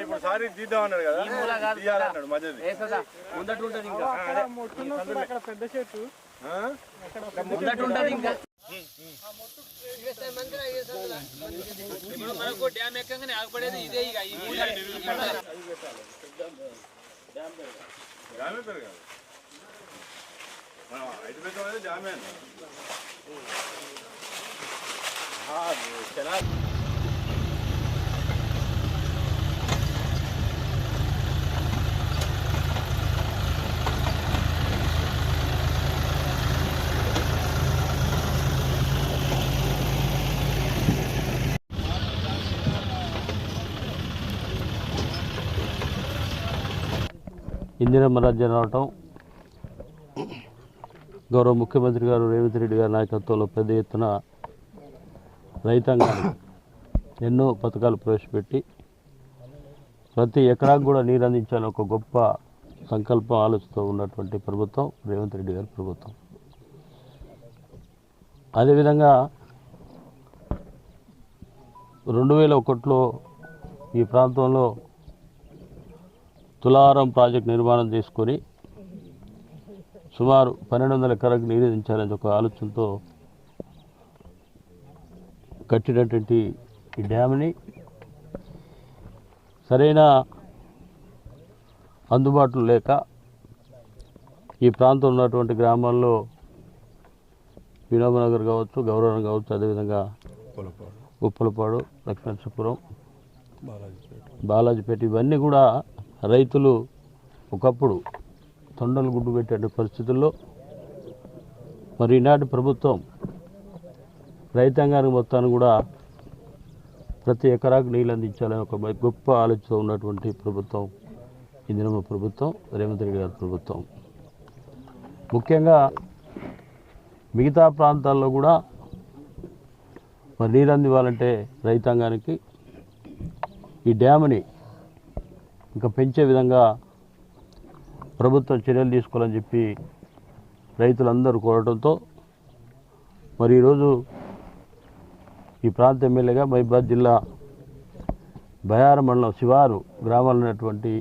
ఇప్పుడు సారీ తీద్దాం అన్నాడు కదా, తీయాలన్నాడు మధ్యది. పెద్ద చెట్టు మనకు డ్యామ్ ఎక్కగానే ఆగపడేది ఇదే. ఇక జామే ఇందిరమ్మ రాజ్యం రావటం, గౌరవ ముఖ్యమంత్రి గారు రేవంత్ రెడ్డి గారి నాయకత్వంలో పెద్ద ఎత్తున రైతాంగానికి ఎన్నో పథకాలు ప్రవేశపెట్టి ప్రతి ఎకరాకు కూడా నీరు అందించాలని ఒక గొప్ప సంకల్పం ఆలోచిస్తూ ఉన్నటువంటి ప్రభుత్వం రేవంత్ రెడ్డి గారి ప్రభుత్వం. అదేవిధంగా 2001లో ఈ ప్రాంతంలో తులారం ప్రాజెక్ట్ నిర్మాణం చేసుకొని సుమారు 1200 ఎకరాలకు నీరు అందించాలని ఒక ఆలోచనతో కట్టినటువంటి ఈ డ్యామ్ని సరైన అందుబాటులో లేక ఈ ప్రాంతంలో ఉన్నటువంటి గ్రామాల్లో వినోబనగర్ కావచ్చు, గౌరవం కావచ్చు, అదేవిధంగా ఉప్పలపాడు, లక్ష్మీనరసాపురం, బాలాజీపేట ఇవన్నీ కూడా రైతులు ఒకప్పుడు తొండలు గుడ్డు పెట్టే పరిస్థితుల్లో మరి ఈనాటి ప్రభుత్వం రైతాంగానికి మొత్తాన్ని కూడా ప్రతి ఎకరాకు నీళ్ళు అందించాలని ఒక గొప్ప ఆలోచన ఉన్నటువంటి ప్రభుత్వం ఇందిరమ్మ ప్రభుత్వం, రేవంత్ రెడ్డి గారి ప్రభుత్వం. ముఖ్యంగా మిగతా ప్రాంతాల్లో కూడా మరి నీరు అందివ్వాలంటే రైతాంగానికి ఈ డ్యామ్ని ఇంకా పెంచే విధంగా ప్రభుత్వం చర్యలు తీసుకోవాలని చెప్పి రైతులందరూ కోరడంతో మరి ఈరోజు ఈ ప్రాంత ఎమ్మెల్యేగా మహబూబాబాద్ జిల్లా బయారం మండలం శివారు గ్రామాల్లో ఉన్నటువంటి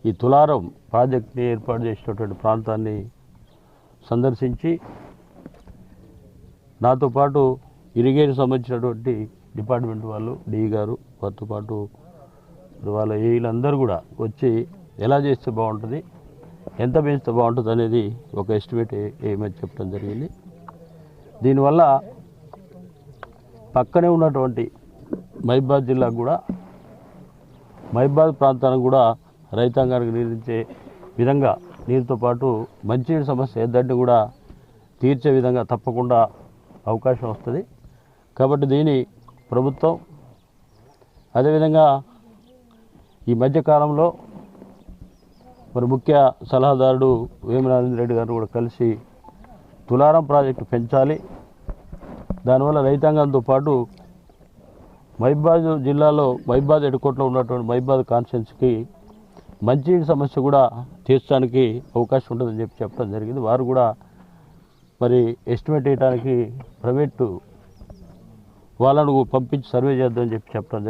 ఈ తులారం ప్రాజెక్ట్ని ఏర్పాటు చేసినటువంటి ప్రాంతాన్ని సందర్శించి నాతో పాటు ఇరిగేషన్ సంబంధించినటువంటి డిపార్ట్మెంట్ వాళ్ళు డిఈ గారు వారితో పాటు వాళ్ళ వీళ్ళందరూ కూడా వచ్చి ఎలా చేస్తే బాగుంటుంది, ఎంత పెంచితే బాగుంటుంది అనేది ఒక ఎస్టిమేట్ ఏమని చెప్పడం జరిగింది. దీనివల్ల పక్కనే ఉన్నటువంటి మహబూబాబాద్ జిల్లాకు కూడా మహబూబాబాద్ ప్రాంతానికి కూడా రైతాంగానికి నీరించే విధంగా నీరుతో పాటు మంచినీటి సమస్య ఏదంటే కూడా తీర్చే విధంగా తప్పకుండా అవకాశం వస్తుంది. కాబట్టి దీని ప్రభుత్వం అదేవిధంగా ఈ మధ్యకాలంలో మరి ముఖ్య సలహాదారుడు వేమనారాయణ రెడ్డి గారు కూడా కలిసి తులారం ప్రాజెక్టు పెంచాలి, దానివల్ల రైతాంగంతో పాటు మహబూబాబాద్ జిల్లాలో మహబూబాబాద్ ఎడుకోట్లో ఉన్నటువంటి మహబూబాబాద్ కాన్స్టిట్యున్సీకి మంచినీటి సమస్య కూడా తీర్చడానికి అవకాశం ఉంటుందని చెప్పి చెప్పడం జరిగింది. వారు కూడా మరి ఎస్టిమేట్ వేయడానికి ప్రైవేటు వాళ్ళను పంపించి సర్వే చేద్దామని చెప్పి చెప్పడం జరిగింది.